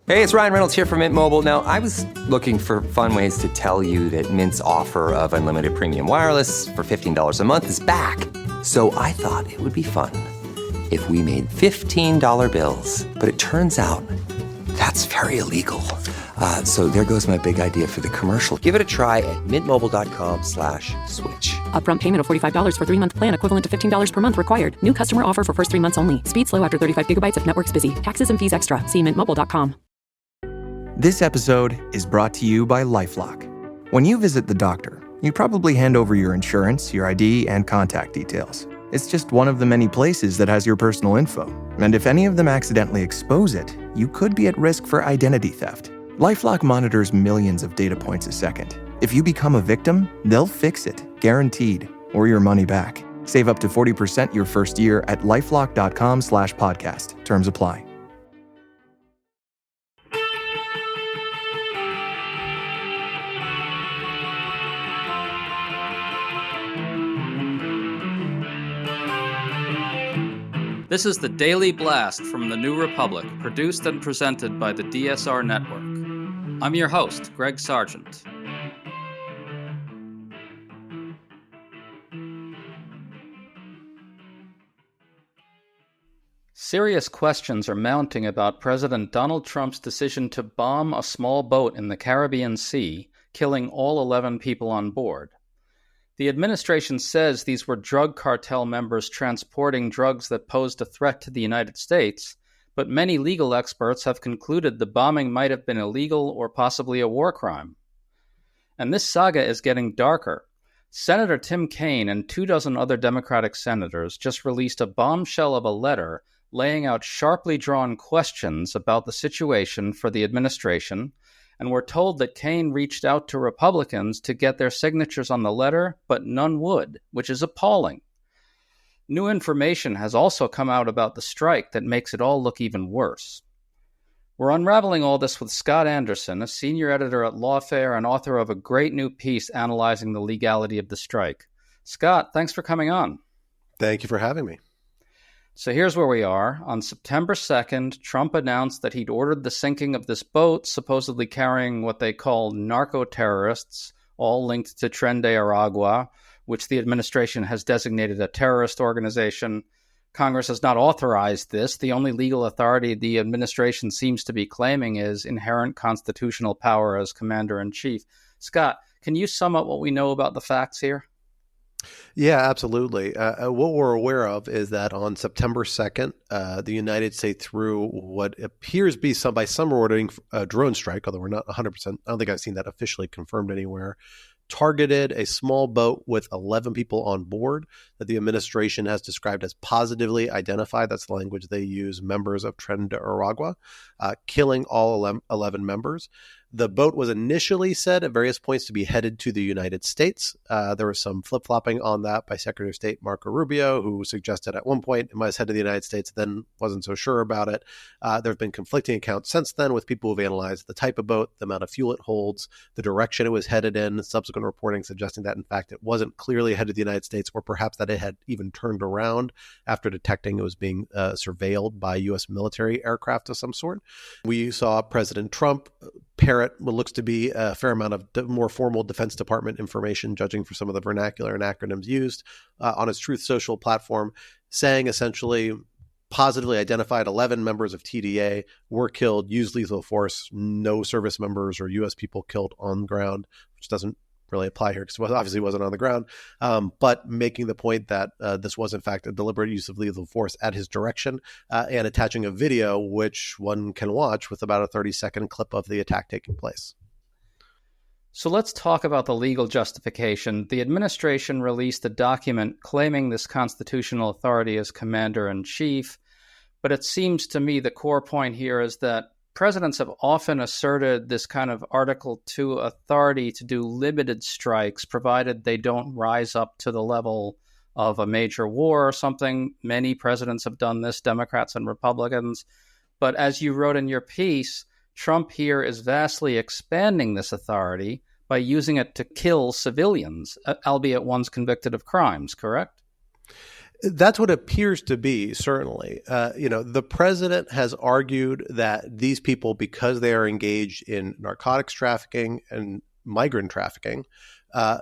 Hey, it's Ryan Reynolds here from Mint Mobile. Now, I was looking for fun ways to tell you that Mint's offer of unlimited premium wireless for $15 a month is back. So I thought it would be fun if we made $15 bills. But it turns out that's very illegal. So there goes my big idea for the commercial. Give it a try at mintmobile.com/switch. Upfront payment of $45 for 3-month plan, equivalent to $15 per month required. New customer offer for first 3 months only. Speed slow after 35 gigabytes if network's busy. Taxes and fees extra. See mintmobile.com. This episode is brought to you by LifeLock. When you visit the doctor, you probably hand over your insurance, your ID, and contact details. It's just one of the many places that has your personal info. And if any of them accidentally expose it, you could be at risk for identity theft. LifeLock monitors millions of data points a second. If you become a victim, they'll fix it, guaranteed, or your money back. Save up to 40% your first year at LifeLock.com/podcast. Terms apply. This is the Daily Blast from the New Republic, produced and presented by the DSR Network. I'm your host, Greg Sargent. Serious questions are mounting about President Donald Trump's decision to bomb a small boat in the Caribbean Sea, killing all 11 people on board. The administration says these were drug cartel members transporting drugs that posed a threat to the United States, but many legal experts have concluded the bombing might have been illegal or possibly a war crime. And this saga is getting darker. Senator Tim Kaine and 24 other Democratic senators just released a bombshell of a letter laying out sharply drawn questions about the situation for the administration, and we're told that Kaine reached out to Republicans to get their signatures on the letter, but none would, which is appalling. New information has also come out about the strike that makes it all look even worse. We're unraveling all this with Scott Anderson, a senior editor at Lawfare and author of a great new piece analyzing the legality of the strike. Scott, thanks for coming on. Thank you for having me. So here's where we are. On September 2nd, Trump announced that he'd ordered the sinking of this boat, supposedly carrying what they call narco-terrorists, all linked to Tren de Aragua, which the administration has designated a terrorist organization. Congress has not authorized this. The only legal authority the administration seems to be claiming is inherent constitutional power as commander-in-chief. Scott, can you sum up what we know about the facts here? Yeah, absolutely. What we're aware of is that on September 2nd, the United States, through what appears to be by some reporting a drone strike, although we're not 100%, I don't think I've seen that officially confirmed anywhere, targeted a small boat with 11 people on board that the administration has described as positively identified. That's the language they use, members of Tren de Aragua, killing all 11 members. The boat was initially said at various points to be headed to the United States. There was some flip-flopping on that by Secretary of State Marco Rubio, who suggested at one point it might head to the United States, then wasn't so sure about it. There have been conflicting accounts since then with people who've analyzed the type of boat, the amount of fuel it holds, the direction it was headed in, subsequent reporting suggesting that, in fact, it wasn't clearly headed to the United States, or perhaps that it had even turned around after detecting it was being surveilled by U.S. military aircraft of some sort. We saw President Trump parrot what looks to be a fair amount of more formal Defense Department information, judging for some of the vernacular and acronyms used on his Truth Social platform, saying essentially positively identified 11 members of TDA were killed, used lethal force, no service members or U.S. people killed on ground, which doesn't really apply here because it obviously wasn't on the ground, but making the point that this was in fact a deliberate use of lethal force at his direction, and attaching a video which one can watch with about a 30-second clip of the attack taking place. So let's talk about the legal justification. The administration released a document claiming this constitutional authority as commander-in-chief, but it seems to me the core point here is that presidents have often asserted this kind of Article 2 authority to do limited strikes, provided they don't rise up to the level of a major war or something. Many presidents have done this, Democrats and Republicans. But as you wrote in your piece, Trump here is vastly expanding this authority by using it to kill civilians, albeit ones convicted of crimes, correct? That's what it appears to be, certainly. The president has argued that these people, because they are engaged in narcotics trafficking and migrant trafficking,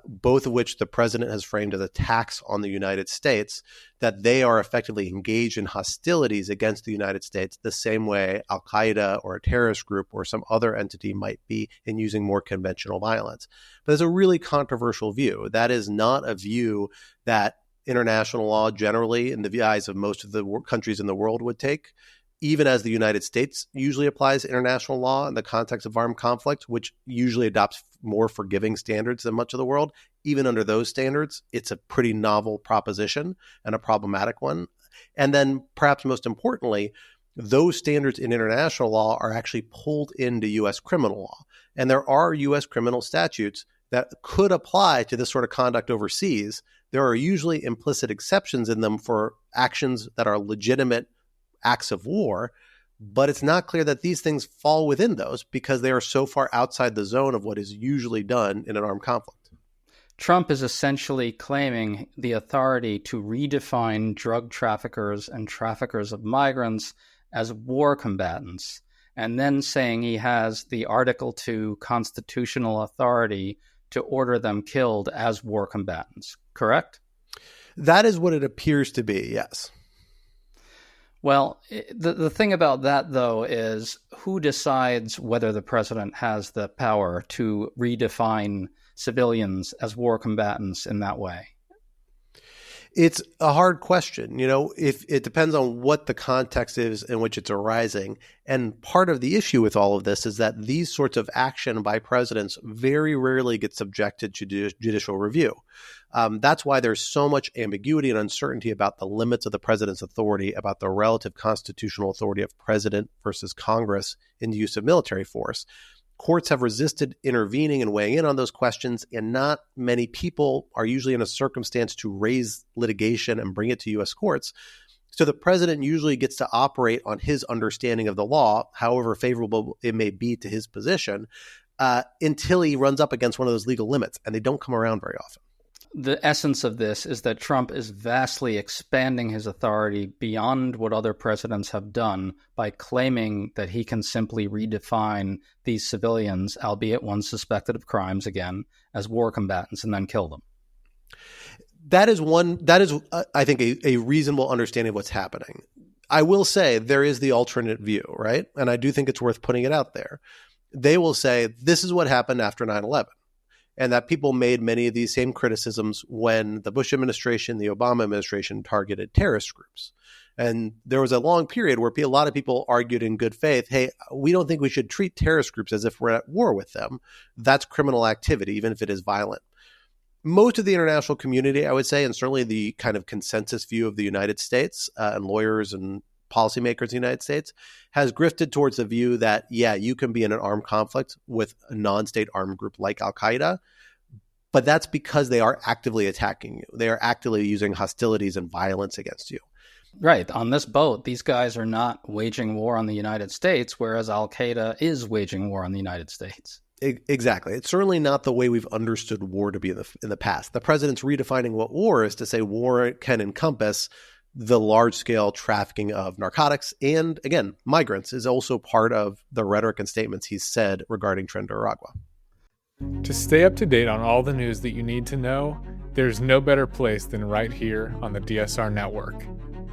both of which the president has framed as a tax on the United States, that they are effectively engaged in hostilities against the United States the same way Al-Qaeda or a terrorist group or some other entity might be in using more conventional violence. But it's a really controversial view. That is not a view that international law generally, in the eyes of most of the countries in the world, would take, even as the United States usually applies international law in the context of armed conflict, which usually adopts more forgiving standards than much of the world. Even under those standards, it's a pretty novel proposition and a problematic one. And then perhaps most importantly, those standards in international law are actually pulled into U.S. criminal law. And there are U.S. criminal statutes that could apply to this sort of conduct overseas. There are usually implicit exceptions in them for actions that are legitimate acts of war, but it's not clear that these things fall within those because they are so far outside the zone of what is usually done in an armed conflict. Trump is essentially claiming the authority to redefine drug traffickers and traffickers of migrants as war combatants, and then saying he has the Article 2 constitutional authority to order them killed as war combatants, correct? That is what it appears to be, yes. Well, the thing about that, though, is who decides whether the president has the power to redefine civilians as war combatants in that way? It's a hard question. If it depends on what the context is in which it's arising. And part of the issue with all of this is that these sorts of action by presidents very rarely get subjected to judicial review. That's why there's so much ambiguity and uncertainty about the limits of the president's authority, about the relative constitutional authority of president versus Congress in the use of military force. Courts have resisted intervening and weighing in on those questions, and not many people are usually in a circumstance to raise litigation and bring it to U.S. courts. So the president usually gets to operate on his understanding of the law, however favorable it may be to his position, until he runs up against one of those legal limits, and they don't come around very often. The essence of this is that Trump is vastly expanding his authority beyond what other presidents have done by claiming that he can simply redefine these civilians, albeit ones suspected of crimes, again, as war combatants and then kill them. That is, I think, a reasonable understanding of what's happening. I will say there is the alternate view, right? And I do think it's worth putting it out there. They will say this is what happened after 9/11. And that people made many of these same criticisms when the Bush administration, the Obama administration targeted terrorist groups. And there was a long period where a lot of people argued in good faith, hey, we don't think we should treat terrorist groups as if we're at war with them. That's criminal activity, even if it is violent. Most of the international community, I would say, and certainly the kind of consensus view of the United States and lawyers and policymakers in the United States, has grifted towards the view that, yeah, you can be in an armed conflict with a non-state armed group like Al-Qaeda, but that's because they are actively attacking you. They are actively using hostilities and violence against you. Right. On this boat, these guys are not waging war on the United States, whereas Al-Qaeda is waging war on the United States. Exactly. It's certainly not the way we've understood war to be in the past. The president's redefining what war is to say war can encompass the large-scale trafficking of narcotics and, again, migrants is also part of the rhetoric and statements he's said regarding Tren de Aragua. To stay up to date on all the news that you need to know, there's no better place than right here on the DSR Network.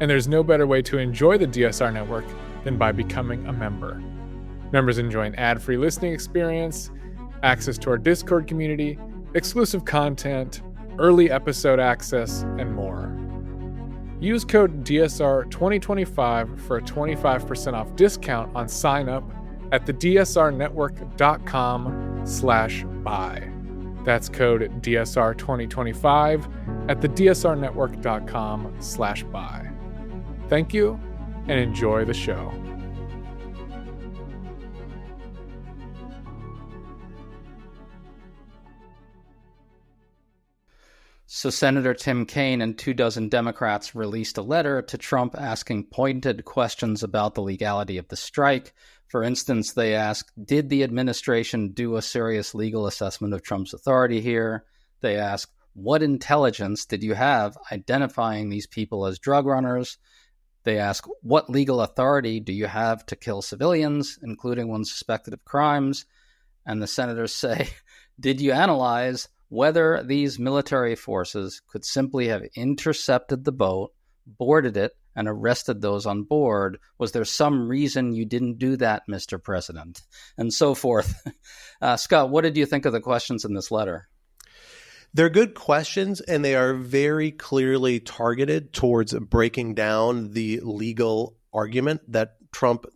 And there's no better way to enjoy the DSR Network than by becoming a member. Members enjoy an ad-free listening experience, access to our Discord community, exclusive content, early episode access, and more. Use code DSR2025 for a 25% off discount on sign up at thedsrnetwork.com/buy. That's code DSR2025 at thedsrnetwork.com/buy. Thank you and enjoy the show. So Senator Tim Kaine and 24 Democrats released a letter to Trump asking pointed questions about the legality of the strike. For instance, they asked, did the administration do a serious legal assessment of Trump's authority here? They asked, what intelligence did you have identifying these people as drug runners? They ask, what legal authority do you have to kill civilians, including ones suspected of crimes? And the senators say, did you analyze whether these military forces could simply have intercepted the boat, boarded it, and arrested those on board? Was there some reason you didn't do that, Mr. President? And so forth. Scott, what did you think of the questions in this letter? They're good questions, and they are very clearly targeted towards breaking down the legal argument that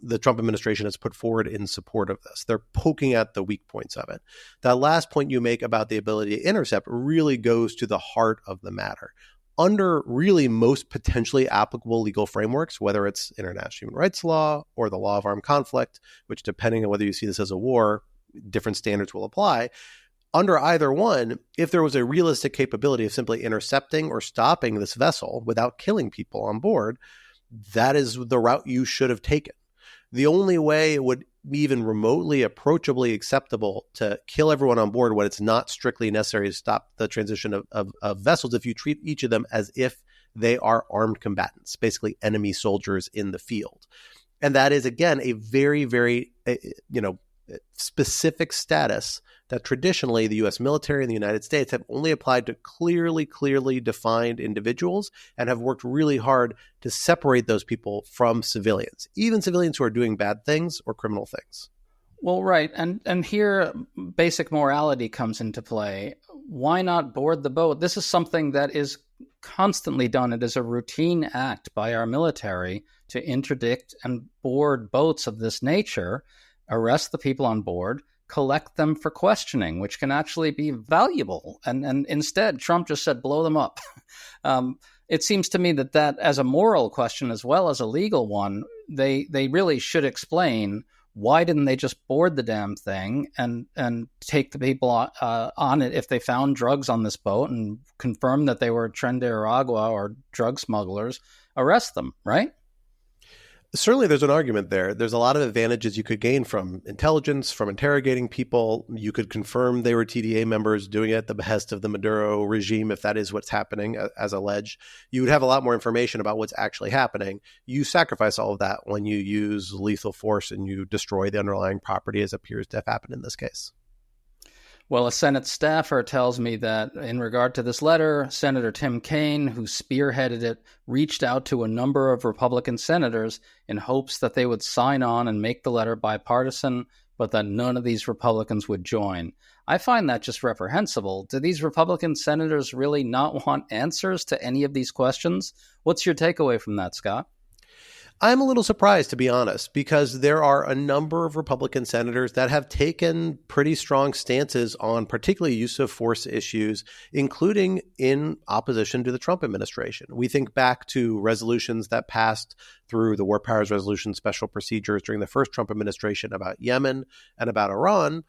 the Trump administration has put forward in support of this. They're poking at the weak points of it. That last point you make about the ability to intercept really goes to the heart of the matter. Under really most potentially applicable legal frameworks, whether it's international human rights law or the law of armed conflict, which depending on whether you see this as a war, different standards will apply. Under either one, if there was a realistic capability of simply intercepting or stopping this vessel without killing people on board, that is the route you should have taken. The only way it would be even remotely approachably acceptable to kill everyone on board when it's not strictly necessary to stop the transition of vessels if you treat each of them as if they are armed combatants, basically enemy soldiers in the field. And that is, again, a very, very, specific status that traditionally the U.S. military and the United States have only applied to clearly defined individuals and have worked really hard to separate those people from civilians, even civilians who are doing bad things or criminal things. Well, right. And here basic morality comes into play. Why not board the boat? This is something that is constantly done. It is a routine act by our military to interdict and board boats of this nature, arrest the people on board, collect them for questioning, which can actually be valuable. And instead, Trump just said, blow them up. It seems to me that as a moral question as well as a legal one, they really should explain why didn't they just board the damn thing and take the people on it if they found drugs on this boat and confirm that they were Tren de Aragua or drug smugglers, arrest them, right? Certainly there's an argument there. There's a lot of advantages you could gain from intelligence, from interrogating people. You could confirm they were TDA members doing it at the behest of the Maduro regime, if that is what's happening, as alleged. You would have a lot more information about what's actually happening. You sacrifice all of that when you use lethal force and you destroy the underlying property, as appears to have happened in this case. Well, a Senate staffer tells me that in regard to this letter, Senator Tim Kaine, who spearheaded it, reached out to a number of Republican senators in hopes that they would sign on and make the letter bipartisan, but that none of these Republicans would join. I find that just reprehensible. Do these Republican senators really not want answers to any of these questions? What's your takeaway from that, Scott? I'm a little surprised, to be honest, because there are a number of Republican senators that have taken pretty strong stances on particularly use of force issues, including in opposition to the Trump administration. We think back to resolutions that passed through the War Powers Resolution special procedures during the first Trump administration about Yemen and about Iran.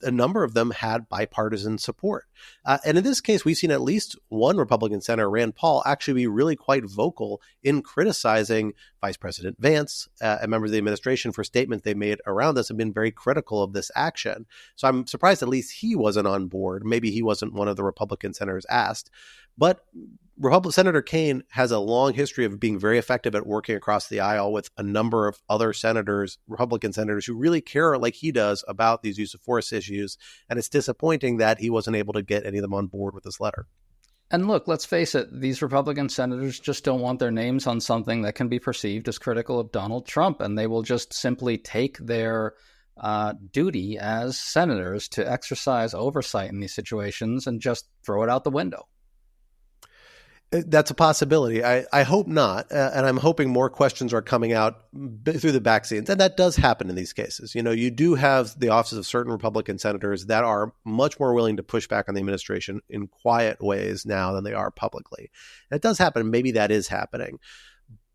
A number of them had bipartisan support. And in this case, we've seen at least one Republican senator, Rand Paul, actually be really quite vocal in criticizing Vice President Vance and members of the administration for statements they made around this and been very critical of this action. So I'm surprised at least he wasn't on board. Maybe he wasn't one of the Republican senators asked. But Senator Kaine has a long history of being very effective at working across the aisle with a number of other senators, Republican senators, who really care like he does about these use of force issues. And it's disappointing that he wasn't able to get any of them on board with this letter. And look, let's face it, these Republican senators just don't want their names on something that can be perceived as critical of Donald Trump. And they will just simply take their duty as senators to exercise oversight in these situations and just throw it out the window. That's a possibility. I hope not. And I'm hoping more questions are coming out through the back scenes. And that does happen in these cases. You know, you do have the offices of certain Republican senators that are much more willing to push back on the administration in quiet ways now than they are publicly. And it does happen. Maybe that is happening.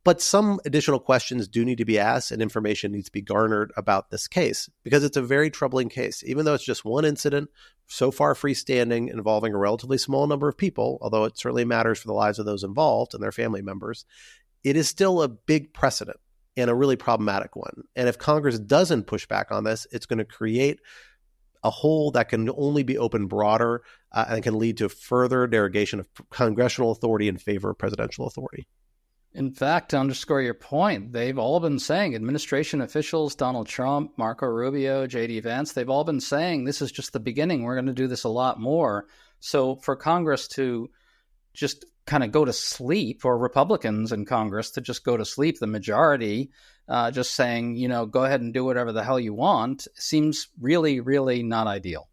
But some additional questions do need to be asked and information needs to be garnered about this case because it's a very troubling case. Even though it's just one incident, so far freestanding, involving a relatively small number of people, although it certainly matters for the lives of those involved and their family members, it is still a big precedent and a really problematic one. And if Congress doesn't push back on this, it's going to create a hole that can only be opened broader and can lead to further derogation of congressional authority in favor of presidential authority. In fact, to underscore your point, they've all been saying, administration officials, Donald Trump, Marco Rubio, J.D. Vance, they've all been saying this is just the beginning. We're going to do this a lot more. So for Congress to just kind of go to sleep, or Republicans in Congress to just go to sleep, the majority just saying, go ahead and do whatever the hell you want, seems really, really not ideal.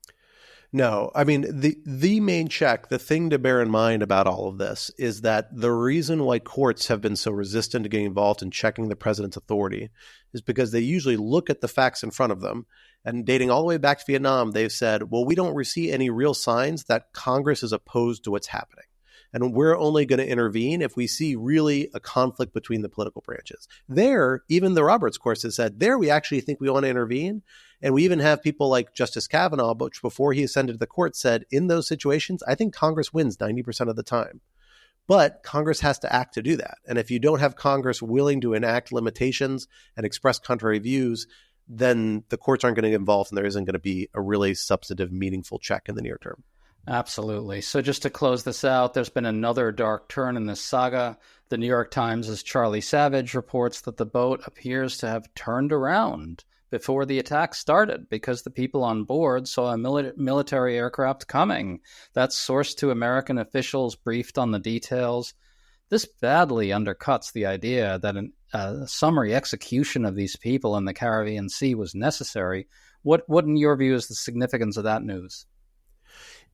No, I mean, the main check, the thing to bear in mind about all of this is that the reason why courts have been so resistant to getting involved in checking the president's authority is because they usually look at the facts in front of them. And dating all the way back to Vietnam, they've said, well, we don't see any real signs that Congress is opposed to what's happening. And we're only going to intervene if we see really a conflict between the political branches. There, even the Roberts Court has said, there we actually think we want to intervene. And we even have people like Justice Kavanaugh, which before he ascended to the court said, in those situations, I think Congress wins 90% of the time. But Congress has to act to do that. And if you don't have Congress willing to enact limitations and express contrary views, then the courts aren't going to get involved and there isn't going to be a really substantive, meaningful check in the near term. Absolutely. So just to close this out, there's been another dark turn in this saga. The New York Times' Charlie Savage reports that the boat appears to have turned around before the attack started because the people on board saw a military aircraft coming. That's sourced to American officials briefed on the details. This badly undercuts the idea that a summary execution of these people in the Caribbean Sea was necessary. What in your view is the significance of that news?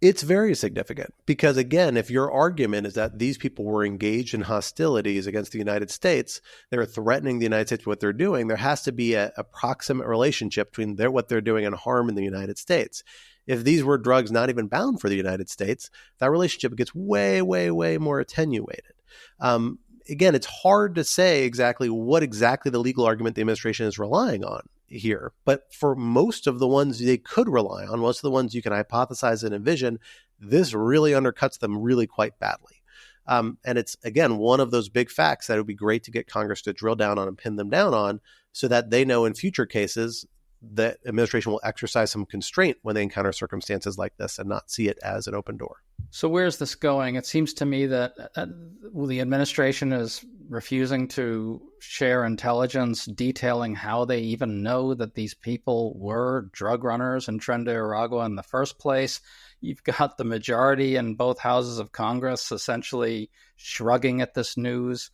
It's very significant because, again, if your argument is that these people were engaged in hostilities against the United States, they're threatening the United States with what they're doing, there has to be a proximate relationship between what they're doing and harm in the United States. If these were drugs not even bound for the United States, that relationship gets way, way, way more attenuated. Again, it's hard to say what exactly the legal argument the administration is relying on here. But for most of the ones they could rely on, most of the ones you can hypothesize and envision, this really undercuts them really quite badly. And it's, again, one of those big facts that it would be great to get Congress to drill down on and pin them down on so that they know in future cases the administration will exercise some constraint when they encounter circumstances like this and not see it as an open door. So where's this going? It seems to me that the administration is refusing to share intelligence detailing how they even know that these people were drug runners in Tren de Aragua in the first place. You've got the majority in both houses of Congress essentially shrugging at this news.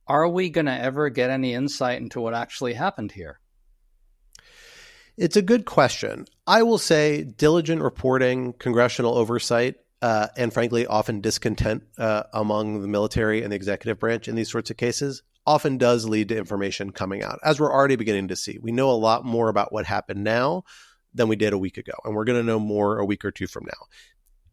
Are we going to ever get any insight into what actually happened here? It's a good question. I will say diligent reporting, congressional oversight, and frankly, often discontent among the military and the executive branch in these sorts of cases often does lead to information coming out, as we're already beginning to see. We know a lot more about what happened now than we did a week ago, and we're going to know more a week or two from now.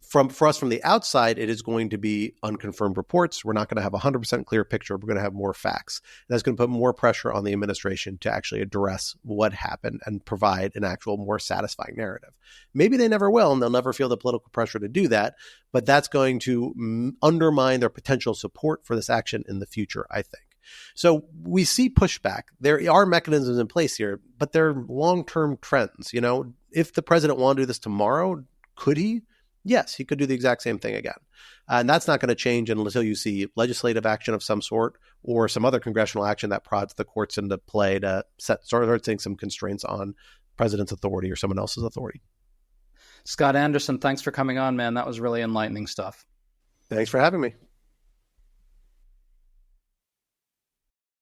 For us from the outside, it is going to be unconfirmed reports. We're not going to have a 100% clear picture. We're going to have more facts. That's going to put more pressure on the administration to actually address what happened and provide an actual more satisfying narrative. Maybe they never will, and they'll never feel the political pressure to do that, but that's going to undermine their potential support for this action in the future, I think. So we see pushback. There are mechanisms in place here, but they're long-term trends. If the president wanted to do this tomorrow, could he? Yes, he could do the exact same thing again. And that's not going to change until you see legislative action of some sort or some other congressional action that prods the courts into play to start setting some constraints on president's authority or someone else's authority. Scott Anderson, thanks for coming on, man. That was really enlightening stuff. Thanks for having me.